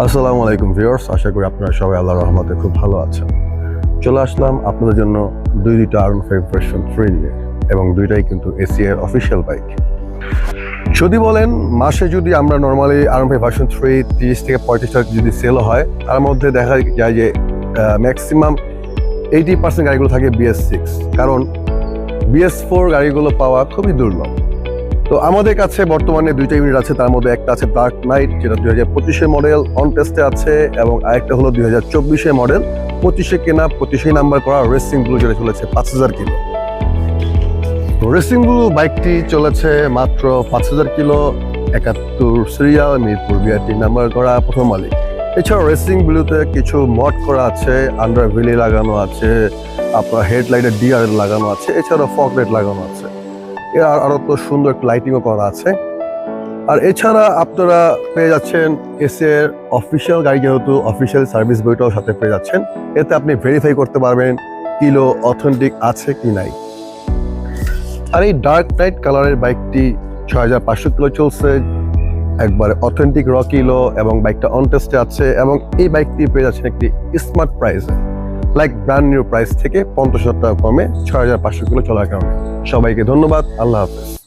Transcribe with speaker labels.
Speaker 1: আসসালামু আলাইকুম ভিউয়ার্স, আশা করি আপনারা সবাই আল্লাহর রহমতে খুব ভালো আছেন। চলে আসলাম আপনাদের জন্য দুইটা R15 ভার্সন 3 নিয়ে, এবং দুইটাই কিন্তু এসি এর অফিসিয়াল বাইক। যদি বলেন মাসে যদি আমরা নর্মালি R15 ভার্সন 3 30 থেকে 35 টাকা যদি সেল হয়, তার মধ্যে দেখা যায় যে ম্যাক্সিমাম 80% গাড়িগুলো থাকে BS6, কারণ BS4 গাড়িগুলো পাওয়া খুবই দুর্লভ। তো আমাদের কাছে বর্তমানে দুইটা ইউনিট আছে, তার মধ্যে একটা আছে ডার্ক নাইট, যেটা 2025 মডেল, অন টেস্টে আছে, এবং আরেকটা হলো 2024 মডেল, 25 কেনা 25 নাম্বার করা রেসিং ব্লু, যেটা চলেছে 5000 কিলো। রেসিং ব্লু বাইকটি চলেছে মাত্র 5000 kilo, 71 serial, Mirpur BRT number করা, প্রথম মালিক। এছাড়াও রেসিং ব্লুতে কিছু মড করা আছে, আন্ডার ভিলি লাগানো আছে, আপনার হেডলাইটের ডিআর লাগানো আছে, এছাড়াও ফগ লাইট লাগানো আছে। এর আরো তো সুন্দর লাইটিংও করা আছে। আর এছাড়া আপনারা পেয়ে যাচ্ছেন এসি এর অফিসিয়াল গাড়ি, যেহেতু অফিসিয়াল সার্ভিস বইটাও সাথে পেয়ে যাচ্ছেন। এতে আপনি ভেরিফাই করতে পারবেন কিলো অথেন্টিক আছে কি নাই। আর এই ডার্ক নাইট কালারের বাইকটি 6500 কিলো চলছে, একবারে অথেন্টিক র কিলো, এবং বাইকটা অন টেস্টে আছে, এবং এই বাইকটি পেয়ে যাচ্ছেন একটি স্মার্ট প্রাইসে, লাইক ব্র্যান্ড নিউ প্রাইস থেকে 50,000 টাকা কমে 6500 কিলো চলার কারণে। সবাইকে ধন্যবাদ, আল্লাহ হাফেজ।